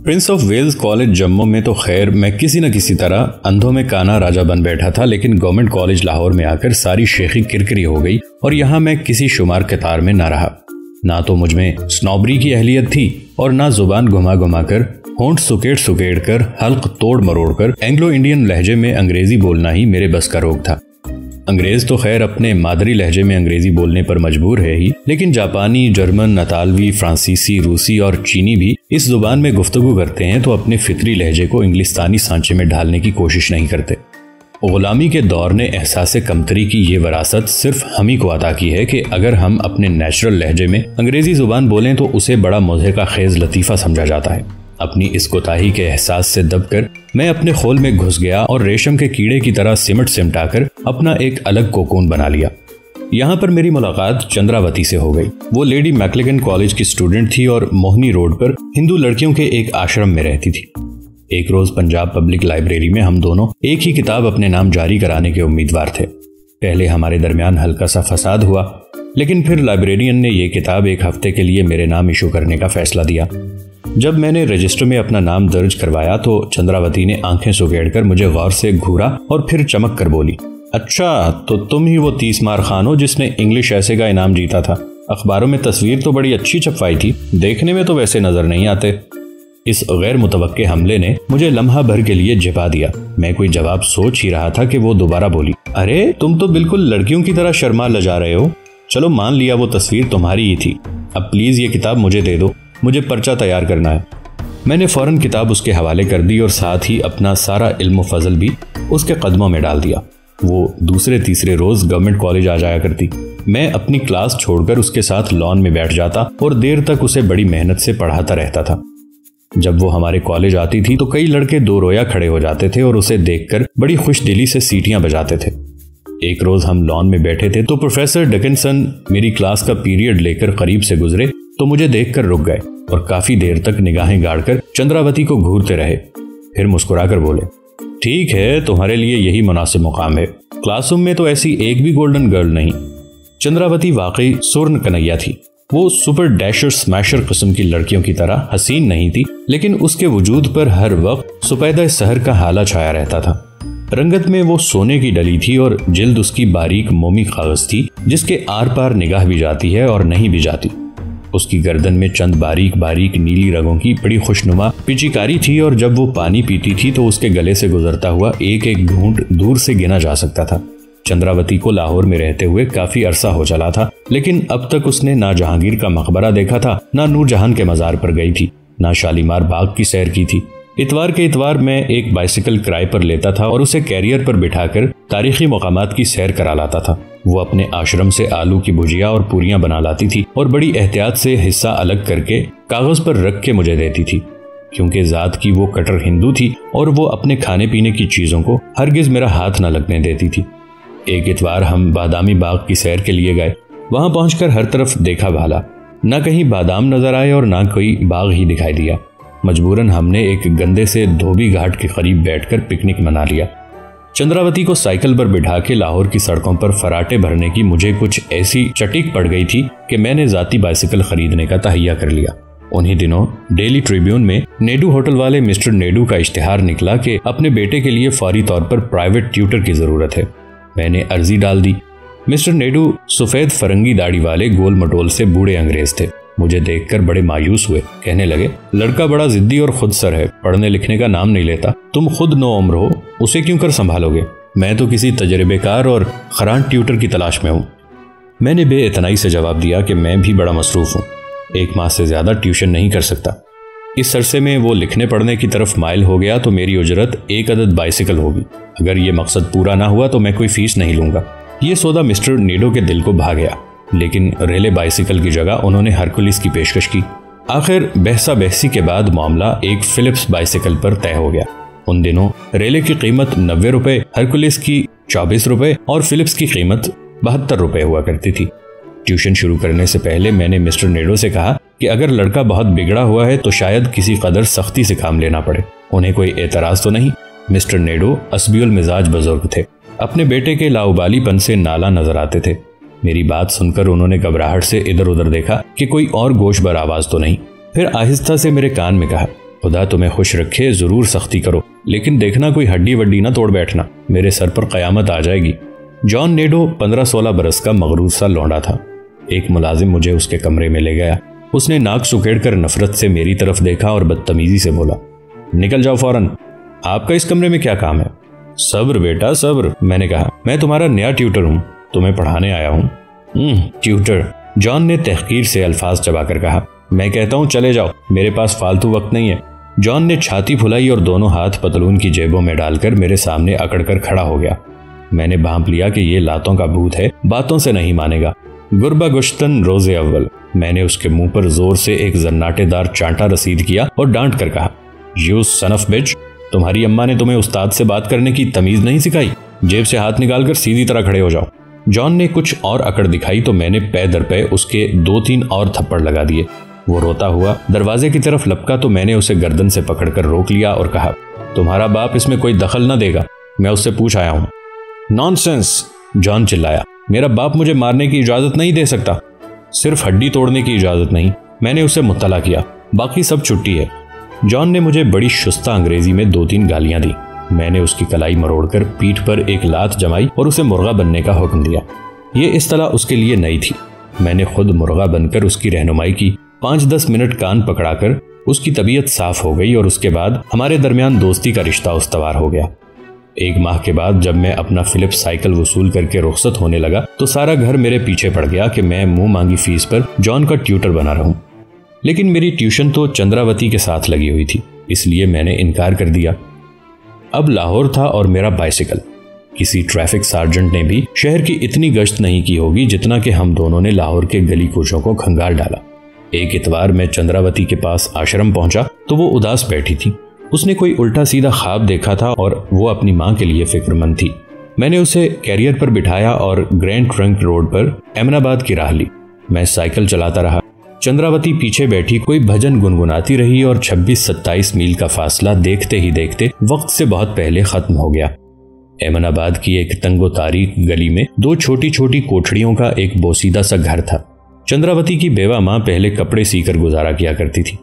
Prince of Wales College Jammu में तो खैर मैं किसी न किसी तरह अंधों में काना राजा बन बैठा था, लेकिन गवर्नमेंट कॉलेज लाहौर में आकर सारी शेखी किरकिरी हो गई और यहाँ मैं किसी शुमार कतार में ना रहा। ना तो मुझमें स्नॉबरी की अहलियत थी और ना जुबान घुमा घुमा कर, होंठ सुकेड़ कर, हल्क तोड़ मरोड़ कर एंग्लो इंडियन लहजे में अंग्रेजी बोलना ही मेरे बस का रोग था। अंग्रेज तो खैर अपने मादरी लहजे में अंग्रेजी बोलने पर मजबूर है ही, लेकिन जापानी, जर्मन, नतालवी, फ्रांसीसी, रूसी और चीनी भी इस जुबान में गुफ्तगू करते हैं तो अपने फितरी लहजे को इंग्लिस्तानी सांचे में ढालने की कोशिश नहीं करते। गुलामी के दौर ने एहसास कमतरी की ये वरासत सिर्फ हम ही को अता की है कि अगर हम अपने नेचुरल लहजे में अंग्रेजी जुबान बोलें तो उसे बड़ा मौजे का खेज लतीफ़ा समझा जाता है। अपनी इस कोताही के एहसास से दबकर मैं अपने खोल में घुस गया और रेशम के कीड़े की तरह सिमटाकर अपना एक अलग कोकून बना लिया। यहाँ पर मेरी मुलाकात चंद्रावती से हो गई। वो लेडी मैक्लेगन कॉलेज की स्टूडेंट थी और मोहनी रोड पर हिंदू लड़कियों के एक आश्रम में रहती थी। एक रोज पंजाब पब्लिक लाइब्रेरी में हम दोनों एक ही किताब अपने नाम जारी कराने के उम्मीदवार थे। पहले हमारे दरमियान हल्का सा फसाद हुआ, लेकिन फिर लाइब्रेरियन ने ये किताब एक हफ्ते के लिए मेरे नाम इशू करने का फैसला दिया। जब मैंने रजिस्टर में अपना नाम दर्ज करवाया तो चंद्रावती ने आंखें सुगेड़कर मुझे गौर से घूरा और फिर चमक कर बोली, अच्छा तो तुम ही वो 30 मार खान हो जिसने इंग्लिश ऐसे का इनाम जीता था। अखबारों में तस्वीर तो बड़ी अच्छी छपवाई थी, देखने में तो वैसे नजर नहीं आते। इस गैर मुतवक्के हमले ने मुझे लम्हा भर के लिए झिपा दिया। मैं कोई जवाब सोच ही रहा था कि वो दोबारा बोली, अरे तुम तो बिल्कुल लड़कियों की तरह शर्मा लजा रहे हो। चलो मान लिया वो तस्वीर तुम्हारी ही थी, अब प्लीज ये किताब मुझे दे दो, मुझे पर्चा तैयार करना है। मैंने फौरन किताब उसके हवाले कर दी और साथ ही अपना सारा इल्म फजल भी उसके कदमों में डाल दिया। वो दूसरे तीसरे रोज गवर्नमेंट कॉलेज आ जाया करती। मैं अपनी क्लास छोड़कर उसके साथ लॉन में बैठ जाता और देर तक उसे बड़ी मेहनत से पढ़ाता रहता था। जब वो हमारे कॉलेज आती थी तो कई लड़के दो रोया खड़े हो जाते थे और उसे देखकर बड़ी खुश दिली से सीटियां बजाते थे। एक रोज हम लॉन में बैठे थे तो प्रोफेसर डिकिंसन मेरी क्लास का पीरियड लेकर करीब से गुजरे तो मुझे देखकर रुक गए और काफी देर तक निगाहें गाड़कर चंद्रावती को घूरते रहे। फिर मुस्कुराकर बोले, ठीक है, तुम्हारे लिए यही मुनासिब मुकाम है। क्लासरूम में तो ऐसी एक भी गोल्डन गर्ल नहीं। चंद्रावती वाकई सुर्ण कन्हैया थी। वो सुपर डैशर स्मैशर किस्म की लड़कियों की तरह हसीन नहीं थी, लेकिन उसके वजूद पर हर वक्त सुपैदा सहर का हाला छाया रहता था। रंगत में वो सोने की डली थी और जिल्द उसकी बारीक मोमी कागज थी जिसके आर पार निगाह भी जाती है और नहीं भी जाती। उसकी गर्दन में चंद बारीक बारीक नीली रगों की बड़ी खुशनुमा पिचकारी थी और जब वो पानी पीती थी तो उसके गले से गुजरता हुआ एक एक घूंट दूर से गिना जा सकता था। चंद्रावती को लाहौर में रहते हुए काफी अरसा हो चला था, लेकिन अब तक उसने ना जहांगीर का मकबरा देखा था, ना नूरजहान के मजार पर गई थी, ना शालीमार बाग की सैर की थी। इतवार के इतवार मैं एक बाइसिकल किराए पर लेता था और उसे कैरियर पर बिठाकर तारीखी मकामात की सैर करा लाता था। वो अपने आश्रम से आलू की भुजिया और पूरियां बना लाती थी और बड़ी एहतियात से हिस्सा अलग करके कागज पर रख के मुझे देती थी। क्योंकि जात की वो कट्टर हिंदू थी और वो अपने खाने पीने की चीजों को हरगिज मेरा हाथ न लगने देती थी। एक इतवार हम बादामी बाग की सैर के लिए गए। वहां पहुंचकर हर तरफ देखा भाला, न कहीं बादाम नजर आए और न कोई बाग ही दिखाई दिया। मजबूरन हमने एक गंदे से धोबी घाट के करीब बैठकर पिकनिक मना लिया। चंद्रावती को साइकिल पर बिठा के लाहौर की सड़कों पर फराटे भरने की मुझे कुछ ऐसी चटीक पड़ गई थी कि मैंने जाती बाइसिकल खरीदने का तहैया कर लिया। उन्हीं दिनों डेली ट्रिब्यून में नेडू होटल वाले मिस्टर नेडू का इश्तिहार निकला कि अपने बेटे के लिए फौरी तौर पर प्राइवेट ट्यूटर की जरूरत है। मैंने अर्जी डाल दी। मिस्टर नेडू सफेद फरंगी दाढ़ी वाले गोल मटोल से बूढ़े अंग्रेज थे। मुझे देखकर बड़े मायूस हुए। कहने लगे, लड़का बड़ा जिद्दी और खुद सर है, पढ़ने लिखने का नाम नहीं लेता। तुम खुद नो उम्र हो, उसे क्यों कर संभालोगे? मैं तो किसी तजर्बेकार और खरान ट्यूटर की तलाश में हूँ। मैंने बेइतनाई से जवाब दिया कि मैं भी बड़ा मसरूफ हूँ, 1 माह से ज्यादा ट्यूशन नहीं कर सकता। इस अरसे में वो लिखने पढ़ने की तरफ माइल हो गया तो मेरी उजरत 1 अदद बाइसिकल होगी। अगर ये मकसद पूरा ना हुआ तो मैं कोई फीस नहीं लूंगा। ये सौदा मिस्टर नेडो के दिल को भा गया, लेकिन रेले बाइसिकल की जगह उन्होंने हरकुलिस की पेशकश की। आखिर बहसा बहसी के बाद मामला एक फिलिप्स बाइसिकल पर तय हो गया। उन दिनों रेले की कीमत 90 रुपए, हरकुलिस की 24 रुपए और फिलिप्स की कीमत 72 रुपए हुआ करती थी। ट्यूशन शुरू करने से पहले मैंने मिस्टर नेडो से कहा कि अगर लड़का बहुत बिगड़ा हुआ है तो शायद किसी कदर सख्ती से काम लेना पड़े। उन्हें कोई एतराज तो नहीं। मिस्टर नेडो असबियुल मिजाज बुजुर्ग थे, अपने बेटे के लाउबालीपन से नाला नजर आते थे। मेरी बात सुनकर उन्होंने घबराहट से इधर उधर देखा कि कोई और गोशबर आवाज तो नहीं। फिर आहिस्ता से मेरे कान में कहा, खुदा तुम्हें खुश रखे, जरूर सख्ती करो, लेकिन देखना कोई हड्डी वड्डी ना तोड़ बैठना, मेरे सर पर कयामत आ जाएगी। जॉन नेडो 15-16 बरस का मगरूर सा लौंडा था। एक मुलाजिम मुझे उसके कमरे में ले गया। उसने नाक सुकेड़कर नफरत से मेरी तरफ देखा और बदतमीजी से बोला, निकल जाओ फौरन, आपका इस कमरे में क्या काम है? सब्र बेटा सब्र, मैंने कहा, मैं तुम्हारा नया ट्यूटर हूं, तुम्हें पढ़ाने आया हूं। ट्यूटर, जॉन ने तहकीर से अल्फाज चबाकर कहा। मैं कहता हूं चले जाओ, मेरे पास फालतू वक्त नहीं है। जॉन ने छाती फुलाई और दोनों हाथ पतलून की जेबों में डालकर मेरे सामने अकड़कर खड़ा हो गया। मैंने भांप लिया कि ये लातों का भूत है, बातों से नहीं मानेगा। गुरबा गुश्तन रोजे अव्वल। मैंने उसके मुंह पर जोर से एक जन्नाटेदार चांटा रसीद किया और डांट कर कहा, यू सन ऑफ बिच, तुम्हारी अम्मा ने तुम्हें उस्ताद से बात करने की तमीज नहीं सिखाई? जेब से हाथ निकालकर सीधी तरह खड़े हो जाओ। जॉन ने कुछ और अकड़ दिखाई तो मैंने पै दर पै उसके 2-3 और थप्पड़ लगा दिए। वो रोता हुआ दरवाजे की तरफ लपका तो मैंने उसे गर्दन से पकड़कर रोक लिया और कहा, तुम्हारा बाप इसमें कोई दखल न देगा, मैं उससे पूछ आया हूं। नॉनसेंस, जॉन चिल्लाया, मेरा बाप मुझे मारने की इजाजत नहीं दे सकता, सिर्फ हड्डी तोड़ने की इजाजत नहीं। मैंने उसे मुत्तला किया, बाकी सब छुट्टी है। जॉन ने मुझे बड़ी शुस्ता अंग्रेजी में 2-3 गालियां दी। मैंने उसकी कलाई मरोड़कर पीठ पर एक लात जमाई और उसे मुर्गा बनने का हुक्म दिया। ये इस्तिलाह उसके लिए नई थी। मैंने खुद मुर्गा बनकर उसकी रहनुमाई की। 5-10 मिनट कान पकड़ाकर उसकी तबीयत साफ हो गई और उसके बाद हमारे दरमियान दोस्ती का रिश्ता उस्तवार हो गया। 1 माह के बाद जब मैं अपना फिलिप्स साइकिल वसूल करके रुखसत होने लगा तो सारा घर मेरे पीछे पड़ गया कि मैं मुंह मांगी फीस पर जॉन का ट्यूटर बना रहूं। लेकिन मेरी ट्यूशन तो चंद्रावती के साथ लगी हुई थी, इसलिए मैंने इनकार कर दिया। अब लाहौर था और मेरा बाइसिकल। किसी ट्रैफिक सार्जेंट ने भी शहर की इतनी गश्त नहीं की होगी जितना कि हम दोनों ने लाहौर के गली कूचों को खंगाल डाला। एक इतवार मैं चंद्रावती के पास आश्रम पहुंचा तो वो उदास बैठी थी। उसने कोई उल्टा सीधा ख्वाब देखा था और वो अपनी मां के लिए फिक्रमंद थी। मैंने उसे कैरियर पर बिठाया और ग्रैंड ट्रंक रोड पर अहमदाबाद की राह ली। मैं साइकिल चलाता रहा। चंद्रावती पीछे बैठी कोई भजन गुनगुनाती रही और 26-27 मील का फासला देखते ही देखते वक्त से बहुत पहले खत्म हो गया। अहमदाबाद की एक तंगो तारीक गली में 2 छोटी छोटी कोठड़ियों का एक बोसीदा सा घर था। चंद्रावती की बेवा मां पहले कपड़े सीकर गुजारा किया करती थी,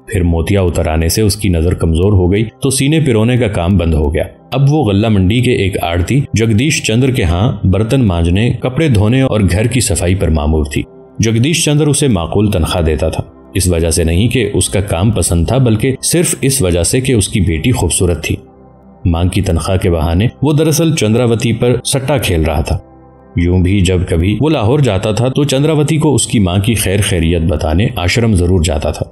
फिर मोतिया उतर आने से उसकी नजर कमजोर हो गई तो सीने पिरोने का काम बंद हो गया। अब वो गल्ला मंडी के एक आड़ती जगदीश चंद्र के यहाँ बर्तन मांजने, कपड़े धोने और घर की सफाई पर मामूर थी। जगदीश चंद्र उसे माकूल तनख्वाह देता था, इस वजह से नहीं कि उसका काम पसंद था, बल्कि सिर्फ इस वजह से कि उसकी बेटी खूबसूरत थी। मां की तनख्वाह के बहाने वो दरअसल चंद्रावती पर सट्टा खेल रहा था। यूं भी जब कभी वो लाहौर जाता था तो चंद्रावती को उसकी मां की खैर खैरियत बताने आश्रम जरूर जाता था।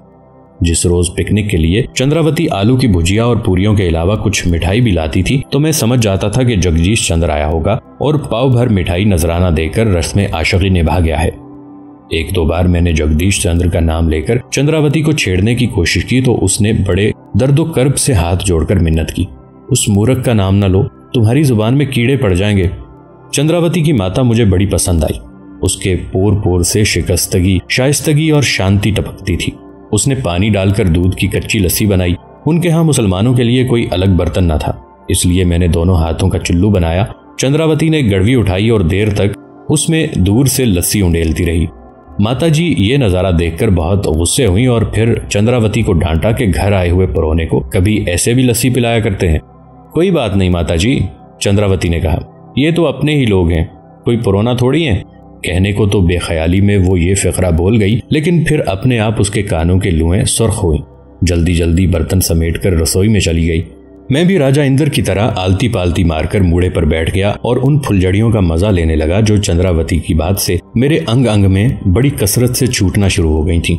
जिस रोज पिकनिक के लिए चंद्रावती आलू की भुजिया और पूरियों के अलावा कुछ मिठाई भी लाती थी तो मैं समझ जाता था कि जगदीश चंद्र आया होगा और पाव भर मिठाई नजराना देकर रस्म आशिकी निभा गया है। 1-2 बार मैंने जगदीश चंद्र का नाम लेकर चंद्रावती को छेड़ने की कोशिश की तो उसने बड़े दर्दो कर्ब से हाथ जोड़कर मिन्नत की, उस मूर्ख का नाम न लो, तुम्हारी जुबान में कीड़े पड़ जाएंगे। चंद्रावती की माता मुझे बड़ी पसंद आई। उसके पोर पोर से शिकस्तगी, शाइस्तगी और शांति टपकती थी। उसने पानी डालकर दूध की कच्ची लस्सी बनाई। उनके यहाँ मुसलमानों के लिए कोई अलग बर्तन न था, इसलिए मैंने दोनों हाथों का चुल्लू बनाया। चंद्रावती ने गड़वी उठाई और देर तक उसमें दूर से लस्सी उंडेलती रही। माताजी ये नज़ारा देखकर बहुत गुस्से हुई और फिर चंद्रावती को डांटा कि घर आए हुए परौने को कभी ऐसे भी लस्सी पिलाया करते हैं। कोई बात नहीं माताजी, चंद्रावती ने कहा, ये तो अपने ही लोग हैं, कोई परोना थोड़ी हैं। कहने को तो बेख्याली में वो ये फिक्रा बोल गई, लेकिन फिर अपने आप उसके कानों के लुएं सुर्ख हुई। जल्दी जल्दी बर्तन समेटकर रसोई में चली गई। मैं भी राजा इंद्र की तरह आलती पालती मारकर मूड़े पर बैठ गया और उन फुलझड़ियों का मजा लेने लगा जो चंद्रावती की बात से मेरे अंग अंग में बड़ी कसरत से छूटना शुरू हो गई थी।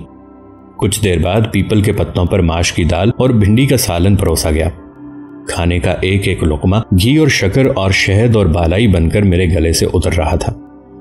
कुछ देर बाद पीपल के पत्तों पर माश की दाल और भिंडी का सालन परोसा गया। खाने का एक एक लुकमा घी और शक्कर और शहद और बालाई बनकर मेरे गले से उतर रहा था।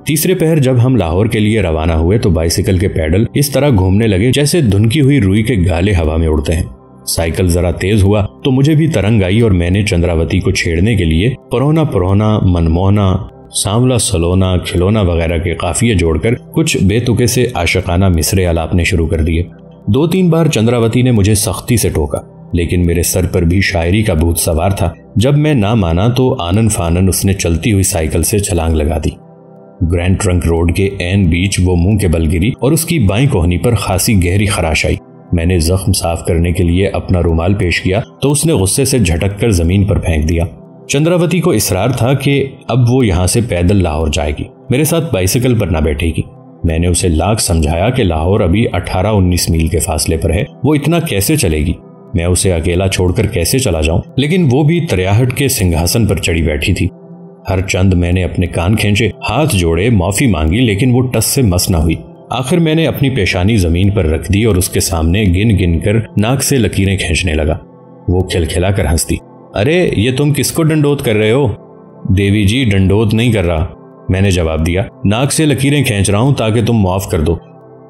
तीसरे पहर जब हम लाहौर के लिए रवाना हुए तो बाइसिकल के पैडल इस तरह घूमने लगे जैसे धुनकी हुई रुई के गाले हवा में उड़ते हैं। साइकिल जरा तेज हुआ तो मुझे भी तरंग आई और मैंने चंद्रावती को छेड़ने के लिए परोना परोना, मनमोहना, सांवला सलोना, खिलौना वगैरह के काफिये जोड़कर कुछ बेतुके से आशिकाना मिसरे अलापने शुरू कर दिए। 2-3 बार चंद्रावती ने मुझे सख्ती से टोका, लेकिन मेरे सर पर भी शायरी का भूत सवार था। जब मैं ना माना तो आनन फानन उसने चलती हुई साइकिल से छलांग लगा दी। ग्रैंड ट्रंक रोड के एन बीच वो मुंह के बल गिरी और उसकी बाईं कोहनी पर खासी गहरी खराश आई। मैंने जख्म साफ करने के लिए अपना रुमाल पेश किया तो उसने गुस्से से झटक कर जमीन पर फेंक दिया। चंद्रावती को इसरार था कि अब वो यहाँ से पैदल लाहौर जाएगी, मेरे साथ बाइसिकल पर ना बैठेगी। मैंने उसे लाख समझाया कि लाहौर अभी 18-19 मील के फासले पर है, वो इतना कैसे चलेगी, मैं उसे अकेला छोड़कर कैसे चला जाऊं। लेकिन वो भी तरियाहट के सिंहासन पर चढ़ी बैठी थी। हर चंद मैंने अपने कान खींचे, हाथ जोड़े, माफी मांगी, लेकिन वो टस से मस न हुई। आखिर मैंने अपनी पेशानी जमीन पर रख दी और उसके सामने गिन गिन कर नाक से लकीरें खींचने लगा। वो खिलखिला कर हंसती। अरे ये तुम किसको डंडोत कर रहे हो? देवी जी, डंडोत नहीं कर रहा, मैंने जवाब दिया। नाक से लकीरें खींच रहा हूं ताकि तुम माफ कर दो।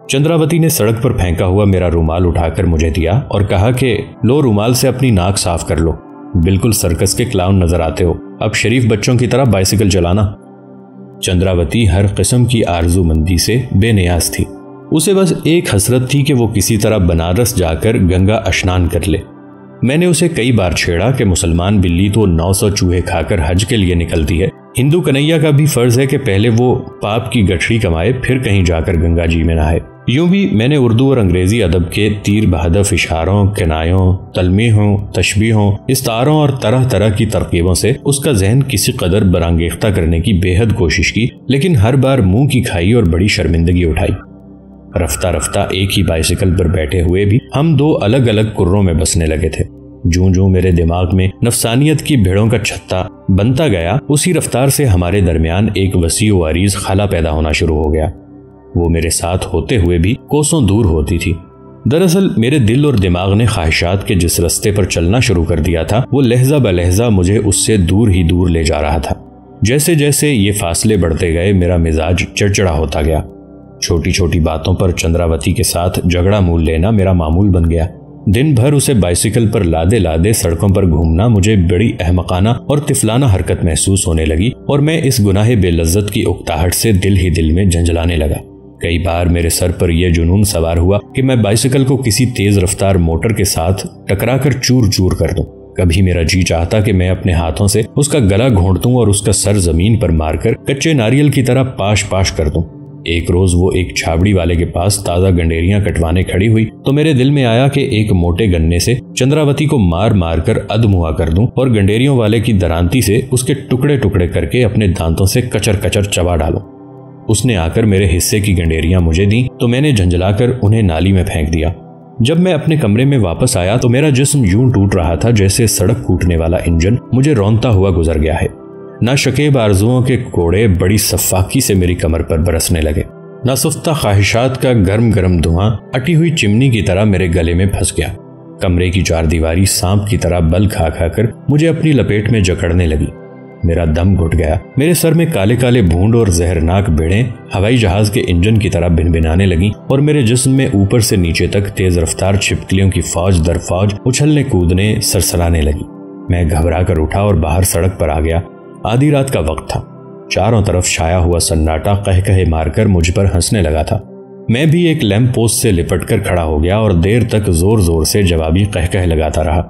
चंद्रावती ने सड़क पर फेंका हुआ मेरा रुमाल उठाकर मुझे दिया और कहा कि लो, रुमाल से अपनी नाक साफ कर लो, बिल्कुल सर्कस के क्लाउन नजर आते हो, अब शरीफ बच्चों की तरह बाइसिकल चलाना। चंद्रावती हर किस्म की आरजूमंदी से बेनियाज थी। उसे बस एक हसरत थी कि वो किसी तरह बनारस जाकर गंगा स्नान कर ले। मैंने उसे कई बार छेड़ा कि मुसलमान बिल्ली तो 900 चूहे खाकर हज के लिए निकलती है, हिंदू कन्हैया का भी फर्ज है कि पहले वो पाप की गठरी कमाए फिर कहीं जाकर गंगा जी में नहाए। यूं भी मैंने उर्दू और अंग्रेजी अदब के तीर बहदफ इशारों, किनायों, तलमीहों, तशबीहों, इस्तारों और तरह तरह की तरकीबों से उसका जहन किसी कदर बरांगेख्ता करने की बेहद कोशिश की, लेकिन हर बार मुंह की खाई और बड़ी शर्मिंदगी उठाई। रफ्ता रफ्ता एक ही बाइसिकल पर बैठे हुए भी हम दो अलग अलग कुर्रों में बसने लगे थे। जूं जूं मेरे दिमाग में नफसानियत की भेड़ों का छत्ता बनता गया, उसी रफ्तार से हमारे दरमियान एक वसी व अरीज खाला पैदा होना शुरू हो गया। वो मेरे साथ होते हुए भी कोसों दूर होती थी। दरअसल मेरे दिल और दिमाग ने ख्वाहिशात के जिस रास्ते पर चलना शुरू कर दिया था, वो लहजा ब लहजा मुझे उससे दूर ही दूर ले जा रहा था। जैसे जैसे ये फासले बढ़ते गए, मेरा मिजाज चिड़चिड़ा होता गया। छोटी छोटी बातों पर चंद्रावती के साथ झगड़ा मूल लेना मेरा मामूल बन गया। दिन भर उसे बाइसिकल पर लादे लादे सड़कों पर घूमना मुझे बड़ी अहमकाना और तिफलाना हरकत महसूस होने लगी और मैं इस गुनाहे बेलज्जत की उकताहट से दिल ही दिल में झंझलाने लगा। कई बार मेरे सर पर यह जुनून सवार हुआ कि मैं बाइसिकल को किसी तेज रफ्तार मोटर के साथ टकराकर चूर चूर कर दूं। कभी मेरा जी चाहता कि मैं अपने हाथों से उसका गला घोंट दूं और उसका सर जमीन पर मारकर कच्चे नारियल की तरह पाश पाश कर दूं। एक रोज वो एक छाबड़ी वाले के पास ताजा गंडेरियां कटवाने खड़ी हुई तो मेरे दिल में आया कि एक मोटे गन्ने से चंद्रावती को मार मार कर अधमुआ कर दूं और गंडेरियों वाले की दरांती से उसके टुकड़े टुकड़े करके अपने दांतों से कचर कचर चबा डालूं। उसने आकर मेरे हिस्से की गंडेरियां मुझे दी तो मैंने झंझलाकर उन्हें नाली में फेंक दिया। जब मैं अपने कमरे में वापस आया तो मेरा जिस्म यूं टूट रहा था जैसे सड़क कूटने वाला इंजन मुझे रौंदता हुआ गुजर गया है। नाशकीब आरजुओं के कोड़े बड़ी सफाकी से मेरी कमर पर बरसने लगे। नासुफ्ता ख्वाहिशात का गर्म गर्म धुआं अटी हुई चिमनी की तरह मेरे गले में फंस गया। कमरे की चारदीवारी सांप की तरह बल खा खा कर मुझे अपनी लपेट में जकड़ने लगी। मेरा दम घुट गया। मेरे सर में काले काले भूंड और जहरनाक बेड़ें हवाई जहाज के इंजन की तरह भिनभिनाने लगी और मेरे जिस्म में ऊपर से नीचे तक तेज रफ्तार छिपकलियों की फौज दर फौज उछलने कूदने सरसराने लगी। मैं घबरा कर उठा और बाहर सड़क पर आ गया। आधी रात का वक्त था। चारों तरफ छाया हुआ सन्नाटा कह कहे मारकर मुझ पर हंसने लगा था। मैं भी एक लैंप पोस्ट से लिपट कर खड़ा हो गया और देर तक जोर जोर से जवाबी कह कह लगाता रहा।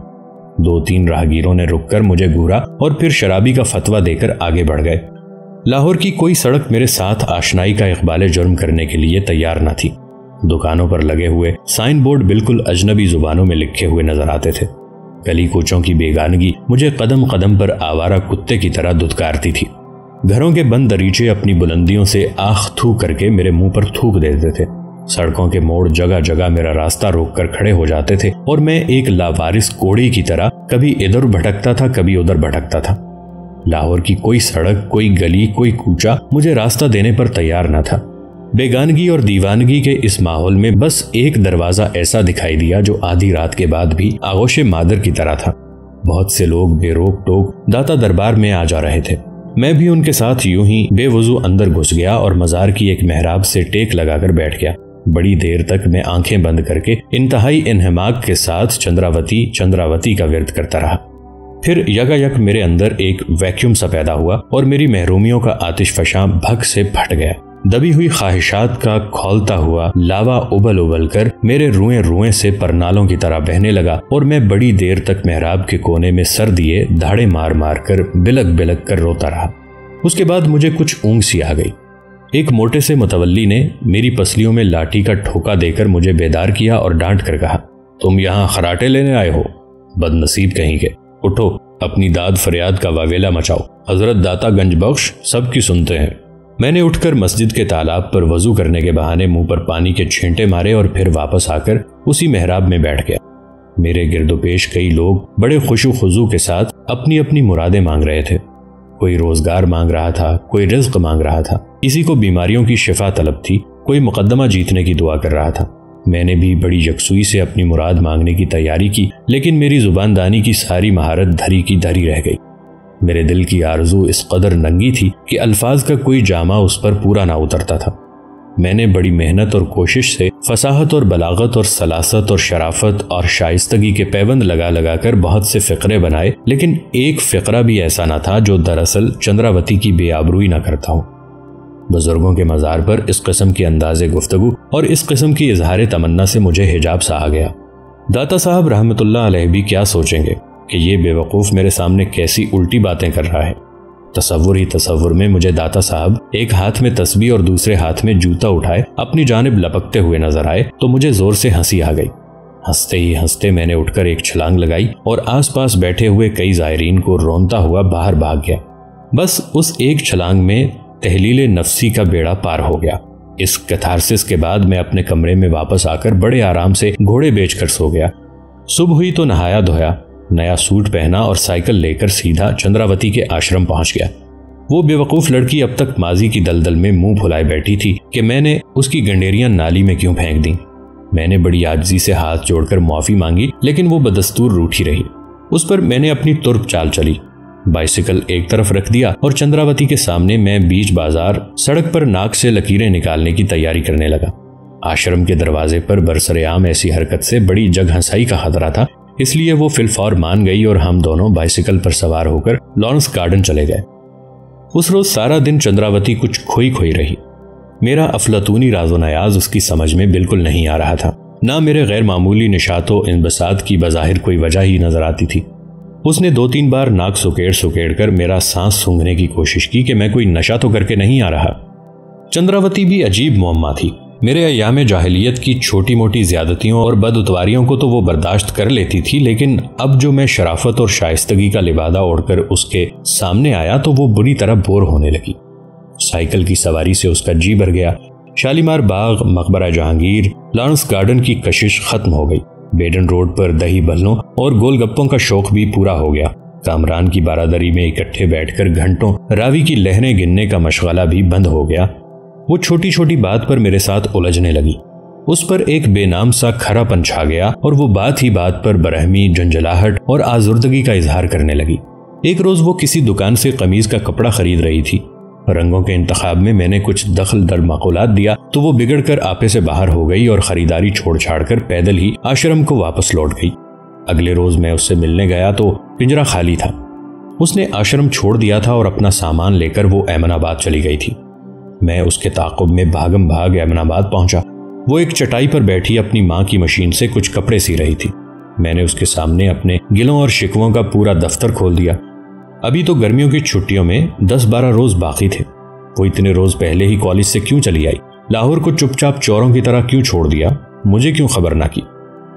2-3 राहगीरों ने रुककर मुझे घूरा और फिर शराबी का फतवा देकर आगे बढ़ गए। लाहौर की कोई सड़क मेरे साथ आशनाई का इकबाल जुर्म करने के लिए तैयार न थी। दुकानों पर लगे हुए साइन बोर्ड बिल्कुल अजनबी जुबानों में लिखे हुए नजर आते थे। गली कूचों की बेगानगी मुझे कदम कदम पर आवारा कुत्ते की तरह दुत्कारती थी। घरों के बंद दरीचे अपनी बुलंदियों से आख थूक करके मेरे मुंह पर थूक देते थे। सड़कों के मोड़ जगह जगह मेरा रास्ता रोककर खड़े हो जाते थे और मैं एक लावारिस कोड़ी की तरह कभी इधर भटकता था, कभी उधर भटकता था। लाहौर की कोई सड़क, कोई गली, कोई कूचा मुझे रास्ता देने पर तैयार न था। बेगानगी और दीवानगी के इस माहौल में बस एक दरवाजा ऐसा दिखाई दिया जो आधी रात के बाद भी आगोशे मादर की तरह था। बहुत से लोग बेरोक टोक दाता दरबार में आ जा रहे थे। मैं भी उनके साथ यूं ही बेवजू अंदर घुस गया और मजार की एक मेहराब से टेक लगाकर बैठ गया। बड़ी देर तक मैं आंखें बंद करके इंतहाई इन्हमाक के साथ चंद्रावती का विर्द करता रहा। फिर यकायक मेरे अंदर एक वैक्यूम सा पैदा हुआ और मेरी महरूमियों का आतिश फशां भग से फट गया। दबी हुई ख्वाहिशात का खौलता हुआ लावा उबल उबल कर मेरे रुएं रुएं से परनालों की तरह बहने लगा और मैं बड़ी देर तक मेहराब के कोने में सर दिए धाड़े मार मार कर बिलक बिलक कर रोता रहा। उसके बाद मुझे कुछ ऊंघ सी आ गई। एक मोटे से मुतवल्ली ने मेरी पसलियों में लाठी का ठोका देकर मुझे बेदार किया और डांट कर कहा, तुम यहाँ खराटे लेने आए हो? बदनसीब कहीं के, उठो, अपनी दाद फरियाद का वावेला मचाओ, हजरत दाता गंज बख्श सबकी सुनते हैं। मैंने उठकर मस्जिद के तालाब पर वजू करने के बहाने मुंह पर पानी के छींटे मारे और फिर वापस आकर उसी मेहराब में बैठ गया। मेरे गिरदोपेश कई लोग बड़े खुशू खुजू के साथ अपनी अपनी मुरादें मांग रहे थे। कोई रोजगार मांग रहा था, कोई रिज्क मांग रहा था, किसी को बीमारियों की शिफा तलब थी, कोई मुकद्दमा जीतने की दुआ कर रहा था। मैंने भी बड़ी यकसुई से अपनी मुराद मांगने की तैयारी की, लेकिन मेरी जुबानदानी की सारी महारत धरी की धरी रह गई। मेरे दिल की आरजू इस कदर नंगी थी कि अल्फाज का कोई जामा उस पर पूरा ना उतरता था। मैंने बड़ी मेहनत और कोशिश से फसाहत और बलागत और सलासत और शराफत और शाइस्तगी के पैबंद लगा लगा कर बहुत से फ़िक्रे बनाए, लेकिन एक फ़िक्रा भी ऐसा ना था जो दरअसल चंद्रावती की बेआबरूई ना करता हो। बुजुर्गों के मज़ार पर इस किस्म की अंदाज़े गुफ्तगू और इस किस्म की इजहार तमन्ना से मुझे हिजाब सा आ गया। दाता साहब रहमतुल्लाह अलैह भी क्या सोचेंगे कि ये बेवकूफ़ मेरे सामने कैसी उल्टी बातें कर रहा है। तसव्वुर ही तसव्वुर में मुझे दाता साहब एक हाथ में तस्बीह और दूसरे हाथ में जूता उठाए अपनी जानिब लपकते हुए नजर आए तो मुझे जोर से हंसी आ गई। हंसते ही हंसते मैंने उठकर एक छलांग लगाई और आसपास बैठे हुए कई ज़ायरीन को रोनता हुआ बाहर भाग गया। बस उस एक छलांग में तहलील नफ्सी का बेड़ा पार हो गया। इस कैथारसिस के बाद मैं अपने कमरे में वापस आकर बड़े आराम से घोड़े बेचकर सो गया। सुबह हुई तो नहाया धोया, नया सूट पहना और साइकिल लेकर सीधा चंद्रावती के आश्रम पहुंच गया। वो बेवकूफ लड़की अब तक माजी की दलदल में मुंह फुलाए बैठी थी कि मैंने उसकी गंडेरियां नाली में क्यों फेंक दी। मैंने बड़ी आजिज़ी से हाथ जोड़कर माफी मांगी, लेकिन वो बदस्तूर रूठी रही। उस पर मैंने अपनी तुर्क चाल चली। बाइसिकल एक तरफ रख दिया और चंद्रावती के सामने मैं बीच बाजार सड़क पर नाक से लकीरें निकालने की तैयारी करने लगा। आश्रम के दरवाजे पर बरसरेआम ऐसी हरकत से बड़ी जग हंसाई का खतरा था, इसलिए वो फिलफौर मान गई और हम दोनों बाइसिकल पर सवार होकर लॉरेंस गार्डन चले गए। उस रोज सारा दिन चंद्रावती कुछ खोई खोई रही। मेरा अफलातूनी राज़ो नयाज उसकी समझ में बिल्कुल नहीं आ रहा था, ना मेरे गैर मामूली निशातो इंबसात की बज़ाहिर कोई वजह ही नजर आती थी। उसने 2-3 बार नाक सुकेड़ सुकेड़ कर मेरा सांस सूंघने की कोशिश की कि मैं कोई नशा तो करके नहीं आ रहा। चंद्रावती भी अजीब मुअम्मा थी। मेरे अय्याम जाहिलियत की छोटी मोटी ज्यादतियों और बदउतवारियों को तो वो बर्दाश्त कर लेती थी, लेकिन अब जो मैं शराफत और शाइस्तगी का लिबादा ओढ़कर उसके सामने आया तो वो बुरी तरह बोर होने लगी। साइकिल की सवारी से उसका जी भर गया। शालीमार बाग, मकबरा जहांगीर, लॉरेंस गार्डन की कशिश खत्म हो गई। बेडन रोड पर दही भल्लों और गोलगप्पों का शौक भी पूरा हो गया। कामरान की बारादरी में इकट्ठे बैठकर घंटों रावी की लहरें गिनने का मशगला भी बंद हो गया। वो छोटी छोटी बात पर मेरे साथ उलझने लगी। उस पर एक बेनाम सा खरापन छा गया और वो बात ही बात पर बरहमी, जंजलाहट और आजुर्दगी का इजहार करने लगी। एक रोज वो किसी दुकान से कमीज का कपड़ा खरीद रही थी। रंगों के इंतखाब में मैंने कुछ दखल दर माकूलात दिया तो वो बिगड़कर आपे से बाहर हो गई और खरीदारी छोड़ छाड़ कर पैदल ही आश्रम को वापस लौट गई। अगले रोज मैं उससे मिलने गया तो पिंजरा खाली था। उसने आश्रम छोड़ दिया था और अपना सामान लेकर वो एमनाबाद चली गई थी। मैं उसके ताक़ुब में भागम भाग एमनाबाद पहुंचा। वो एक चटाई पर बैठी अपनी माँ की मशीन से कुछ कपड़े सी रही थी। मैंने उसके सामने अपने गिलों और शिकवों का पूरा दफ्तर खोल दिया। अभी तो गर्मियों की छुट्टियों में 10-12 रोज बाकी थे। वो इतने रोज पहले ही कॉलेज से क्यों चली आई? लाहौर को चुपचाप चोरों की तरह क्यों छोड़ दिया? मुझे क्यों खबर ना की?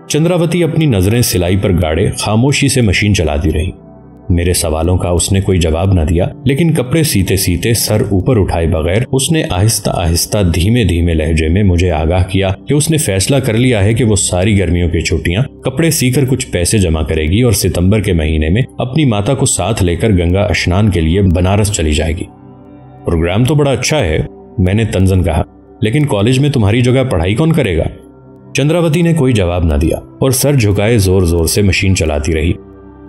चंद्रावती अपनी नजरें सिलाई पर गाड़े खामोशी से मशीन चलाती रही। मेरे सवालों का उसने कोई जवाब न दिया, लेकिन कपड़े सीते सीते सर ऊपर उठाए बगैर उसने आहिस्ता आहिस्ता धीमे धीमे लहजे में मुझे आगाह किया कि उसने फैसला कर लिया है कि वो सारी गर्मियों की छुट्टियां कपड़े सीकर कुछ पैसे जमा करेगी और सितंबर के महीने में अपनी माता को साथ लेकर गंगा स्नान के लिए बनारस चली जाएगी। प्रोग्राम तो बड़ा अच्छा है, मैंने तंजन कहा, लेकिन कॉलेज में तुम्हारी जगह पढ़ाई कौन करेगा? चंद्रावती ने कोई जवाब न दिया और सर झुकाए जोर जोर से मशीन चलाती रही।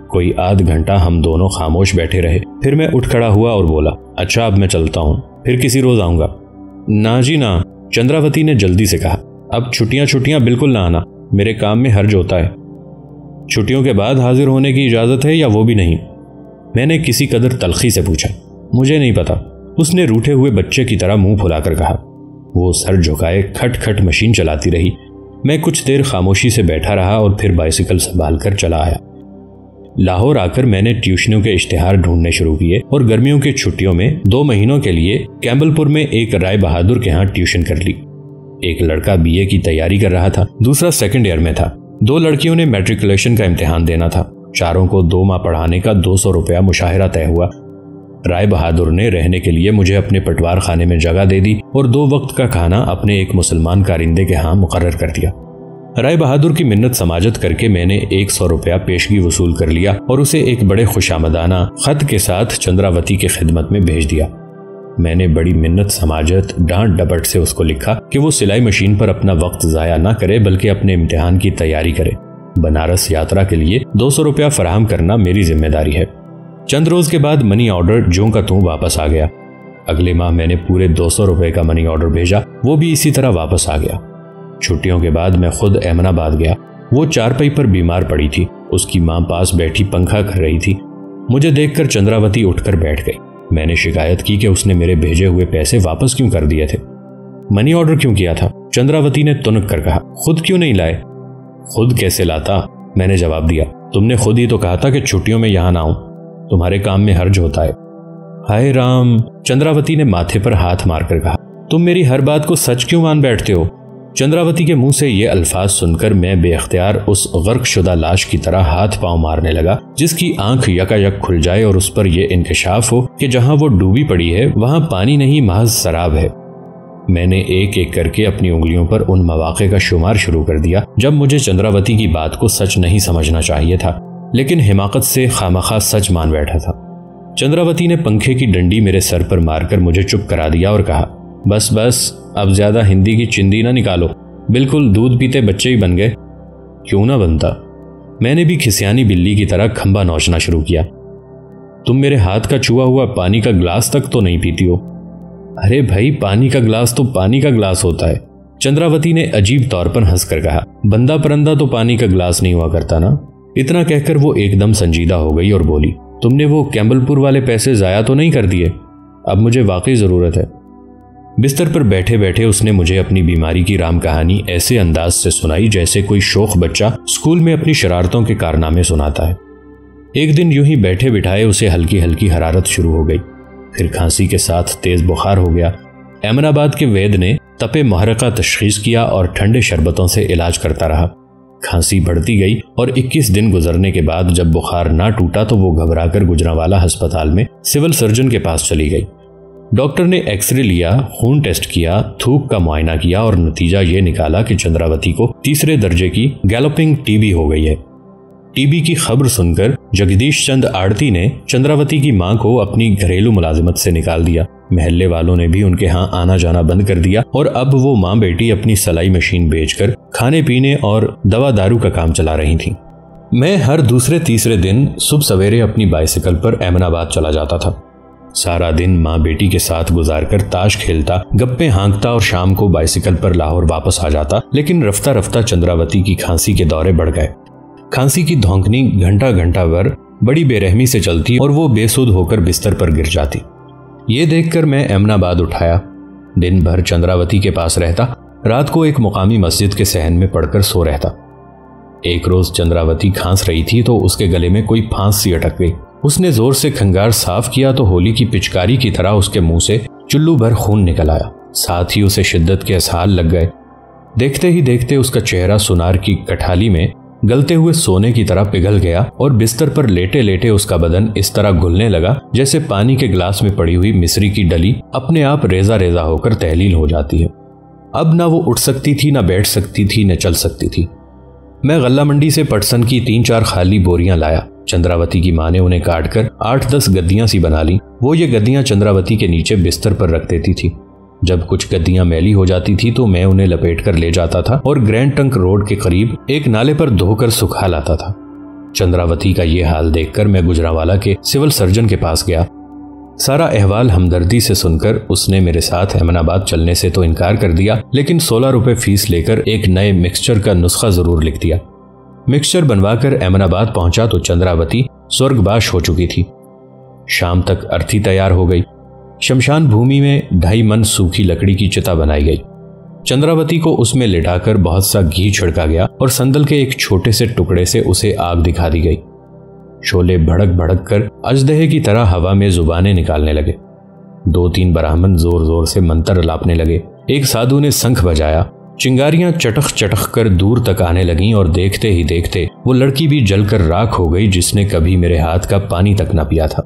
कोई आध घंटा हम दोनों खामोश बैठे रहे। फिर मैं उठ खड़ा हुआ और बोला, अच्छा अब मैं चलता हूँ, फिर किसी रोज आऊंगा। ना जी ना, चंद्रावती ने जल्दी से कहा, अब छुट्टियां बिल्कुल ना आना, मेरे काम में हर्ज होता है। छुट्टियों के बाद हाजिर होने की इजाजत है या वो भी नहीं? मैंने किसी कदर तलखी से पूछा। मुझे नहीं पता, उसने रूठे हुए बच्चे की तरह मुंह फुलाकर कहा। वो सर झुकाए खट खट मशीन चलाती रही। मैं कुछ देर खामोशी से बैठा रहा और फिर बाइसिकल संभाल कर चला आया। लाहौर आकर मैंने ट्यूशनों के इश्तिहार ढूंढने शुरू किए और गर्मियों की छुट्टियों में 2 महीनों के लिए कैम्बलपुर में एक राय बहादुर के यहाँ ट्यूशन कर ली। एक लड़का बीए की तैयारी कर रहा था, दूसरा 2nd ईयर में था। 2 लड़कियों ने मैट्रिकुलेशन का इम्तिहान देना था। चारों को 2 माह पढ़ाने का 200 रुपया मुशाहिरा तय हुआ। राय बहादुर ने रहने के लिए मुझे अपने पटवार खाने में जगह दे दी और 2 वक्त का खाना अपने एक मुसलमान कारिंदे के यहाँ मुकर्रर कर दिया। राय बहादुर की मिन्नत समाजत करके मैंने 100 रुपया पेशगी वसूल कर लिया और उसे एक बड़े खुशामदाना खत के साथ चंद्रावती की खिदमत में भेज दिया। मैंने बड़ी मिन्नत समाजत डांट डपट से उसको लिखा कि वो सिलाई मशीन पर अपना वक्त जाया ना करे बल्कि अपने इम्तिहान की तैयारी करे। बनारस यात्रा के लिए 200 रुपया फराहम करना मेरी जिम्मेदारी है। चंद रोज के बाद मनी ऑर्डर ज्यों का त्यों वापस आ गया। अगले माह मैंने पूरे 200 रुपए का मनी ऑर्डर भेजा, वो भी इसी तरह वापस आ गया। छुट्टियों के बाद मैं खुद अहमदाबाद गया। वो चारपाई पर बीमार पड़ी थी। उसकी मां पास बैठी पंखा कर रही थी। मुझे देखकर चंद्रावती उठकर बैठ गई। मैंने शिकायत की कि उसने मेरे भेजे हुए पैसे वापस क्यों कर दिए थे, मनी ऑर्डर क्यों किया था। चंद्रावती ने तुनक कर कहा, खुद क्यों नहीं लाए। खुद कैसे लाता, मैंने जवाब दिया। तुमने खुद ही तो कहा था कि छुट्टियों में यहां ना आऊं, तुम्हारे काम में हर्ज होता है। हाय राम, चंद्रावती ने माथे पर हाथ मारकर कहा, तुम मेरी हर बात को सच क्यों मान बैठते हो। चंद्रावती के मुंह से ये अल्फाज सुनकर मैं बेख्तियार उस गर्कशुदा लाश की तरह हाथ पांव मारने लगा जिसकी आंख यकायक खुल जाए और उस पर यह इंकशाफ हो कि जहां वो डूबी पड़ी है वहां पानी नहीं महज शराब है। मैंने एक एक करके अपनी उंगलियों पर उन मौके का शुमार शुरू कर दिया जब मुझे चंद्रावती की बात को सच नहीं समझना चाहिए था, लेकिन हिमाकत से खामखा सच मान बैठा था। चंद्रावती ने पंखे की डंडी मेरे सर पर मारकर मुझे चुप करा दिया और कहा, बस बस, अब ज्यादा हिंदी की चिंदी ना निकालो, बिल्कुल दूध पीते बच्चे ही बन गए। क्यों ना बनता, मैंने भी खिसियानी बिल्ली की तरह खंबा नोचना शुरू किया। तुम मेरे हाथ का छुआ हुआ पानी का ग्लास तक तो नहीं पीती हो। अरे भाई, पानी का ग्लास तो पानी का ग्लास होता है। चंद्रावती ने अजीब तौर पर हंसकर कहा, बंदा परंदा तो पानी का ग्लास नहीं हुआ करता ना। इतना कहकर वो एकदम संजीदा हो गई और बोली, तुमने वो कैम्बलपुर वाले पैसे जाया तो नहीं कर दिए, अब मुझे वाकई जरूरत है। बिस्तर पर बैठे बैठे उसने मुझे अपनी बीमारी की राम कहानी ऐसे अंदाज से सुनाई जैसे कोई शोख बच्चा स्कूल में अपनी शरारतों के कारनामे सुनाता है। एक दिन यूं ही बैठे बिठाए उसे हल्की हल्की हरारत शुरू हो गई, फिर खांसी के साथ तेज बुखार हो गया। अहमदाबाद के वैद्य ने तपे महरका तशखीस किया और ठंडे शरबतों से इलाज करता रहा। खांसी बढ़ती गई और 21 दिन गुजरने के बाद जब बुखार ना टूटा तो वो घबराकर गुजरांवाला अस्पताल में सिविल सर्जन के पास चली गई। डॉक्टर ने एक्सरे लिया, खून टेस्ट किया, थूक का मुआयना किया और नतीजा ये निकाला कि चंद्रावती को 3रे दर्जे की गैलोपिंग टीबी हो गई है। टीबी की खबर सुनकर जगदीश चंद आड़ती ने चंद्रावती की मां को अपनी घरेलू मुलाजिमत से निकाल दिया। महल्ले वालों ने भी उनके यहाँ आना जाना बंद कर दिया और अब वो मां बेटी अपनी सिलाई मशीन बेचकर खाने पीने और दवा दारू का काम चला रही थी। मैं हर दूसरे तीसरे दिन सुबह सवेरे अपनी बाइसिकल पर अहमदाबाद चला जाता था। सारा दिन माँ बेटी के साथ गुजारकर ताश खेलता, गप्पे हाँकता और शाम को बाइसिकल पर लाहौर वापस आ जाता। लेकिन रफ्ता रफ्ता चंद्रावती की खांसी के दौरे बढ़ गए। खांसी की धौंकनी घंटा घंटा भर बड़ी बेरहमी से चलती और वो बेसुध होकर बिस्तर पर गिर जाती। ये देखकर मैं अहमदाबाद उठाया। दिन भर चंद्रावती के पास रहता, रात को एक मुकामी मस्जिद के सहन में पड़कर सो रहता। एक रोज चंद्रावती खांस रही थी तो उसके गले में कोई फांस सी अटक गई। उसने जोर से खंगार साफ किया तो होली की पिचकारी की तरह उसके मुंह से चुल्लू भर खून निकल आया। साथ ही उसे शिद्दत के असहाल लग गए। देखते ही देखते उसका चेहरा सुनार की कठाली में गलते हुए सोने की तरह पिघल गया और बिस्तर पर लेटे लेटे उसका बदन इस तरह घुलने लगा जैसे पानी के गिलास में पड़ी हुई मिश्री की डली अपने आप रेजा रेजा होकर तहलील हो जाती है। अब ना वो उठ सकती थी, ना बैठ सकती थी, न चल सकती थी। मैं गल्ला मंडी से पटसन की 3-4 खाली बोरियां लाया। चंद्रावती की मां ने उन्हें काटकर 8-10 गद्दियां सी बना ली। वो ये गद्दियां चंद्रावती के नीचे बिस्तर पर रख देती थी। जब कुछ गद्दियां मैली हो जाती थी तो मैं उन्हें लपेट कर ले जाता था और ग्रैंड ट्रंक रोड के करीब एक नाले पर धोकर सुखा लाता था। चंद्रावती का ये हाल देखकर मैं गुजरांवाला के सिविल सर्जन के पास गया। सारा अहवाल हमदर्दी से सुनकर उसने मेरे साथ अहमदाबाद चलने से तो इनकार कर दिया, लेकिन 16 रुपए फीस लेकर एक नए मिक्सचर का नुस्खा जरूर लिख दिया। मिक्सचर बनवाकर अहमदाबाद पहुंचा तो चंद्रावती स्वर्गवास हो चुकी थी। शाम तक अर्थी तैयार हो गई। शमशान भूमि में 2.5 मन सूखी लकड़ी की चिता बनाई गई। चंद्रावती को उसमें लिटाकर बहुत सा घी छिड़का गया और संदल के एक छोटे से टुकड़े से उसे आग दिखा दी गई। शोले भड़क भड़क कर अजदहे की तरह हवा में जुबानें निकालने लगे। 2-3 ब्राह्मण जोर जोर से मंत्र लापने लगे। एक साधु ने शंख बजाया। चिंगारियां चटक चटक कर दूर तक आने लगीं और देखते ही देखते वो लड़की भी जलकर राख हो गई जिसने कभी मेरे हाथ का पानी तक न पिया था।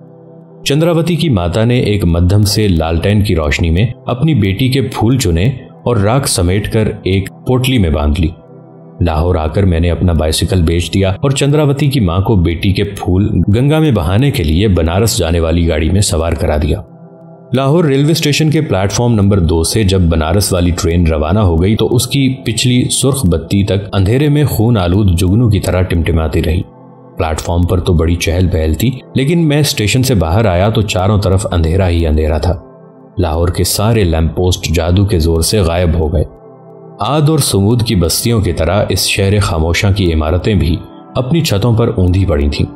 चंद्रावती की माता ने एक मध्यम से लालटेन की रोशनी में अपनी बेटी के फूल चुने और राख समेटकर एक पोटली में बांध ली। लाहौर आकर मैंने अपना बाइसिकल बेच दिया और चंद्रावती की मां को बेटी के फूल गंगा में बहाने के लिए बनारस जाने वाली गाड़ी में सवार करा दिया। लाहौर रेलवे स्टेशन के प्लेटफॉर्म नंबर 2 से जब बनारस वाली ट्रेन रवाना हो गई तो उसकी पिछली सुर्ख बत्ती तक अंधेरे में खून आलूद जुगनू की तरह टिमटिमाती रही। प्लेटफॉर्म पर तो बड़ी चहल पहल थी, लेकिन मैं स्टेशन से बाहर आया तो चारों तरफ अंधेरा ही अंधेरा था। लाहौर के सारे लैंप पोस्ट जादू के जोर से गायब हो गए। आद और सुमूद की बस्तियों की तरह इस शहर खामोशा की इमारतें भी अपनी छतों पर ऊंधी पड़ी थीं।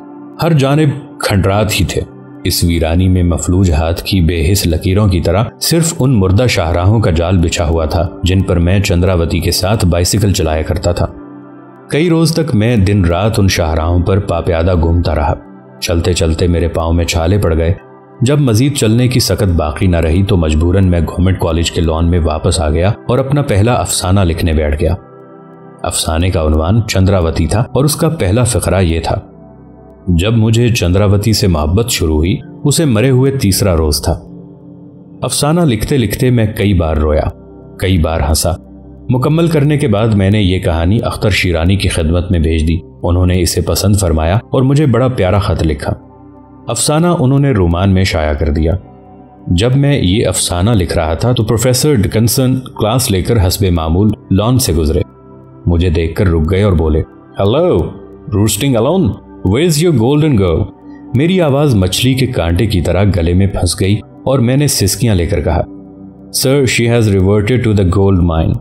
हर जानिब खंडरात ही थे। इस वीरानी में मफलूज हाथ की बेहिस लकीरों की तरह सिर्फ उन मुर्दा शाहराहों का जाल बिछा हुआ था जिन पर मैं चंद्रावती के साथ बाइसिकल चलाया करता था। कई रोज तक मैं दिन रात उन शाहराहों पर पाप्यादा घूमता रहा। चलते चलते मेरे पांव में छाले पड़ गए। जब मजीद चलने की सकत बाकी न रही तो मजबूरन मैं गवर्नमेंट कॉलेज के लॉन में वापस आ गया और अपना पहला अफसाना लिखने बैठ गया। अफसाने का उन्वान चंद्रावती था और उसका पहला फिक्रा यह था। जब मुझे चंद्रावती से मोहब्बत शुरू हुई उसे मरे हुए 3रा रोज था। अफसाना लिखते लिखते मैं कई बार रोया, कई बार हंसा। मुकम्मल करने के बाद मैंने ये कहानी अख्तर शीरानी की खिदमत में भेज दी। उन्होंने इसे पसंद फरमाया और मुझे बड़ा प्यारा खत लिखा। अफसाना उन्होंने रोमान में शाया कर दिया। जब मैं ये अफसाना लिख रहा था तो प्रोफेसर डिकन्सन क्लास लेकर हस्बे मामूल लॉन से गुजरे। मुझे देखकर रुक गए और बोले, hello, rusting alone, where is your golden girl. मेरी आवाज मछली के कांटे की तरह गले में फंस गई और मैंने सिसकियां लेकर कहा, sir, she has reverted to the gold mine.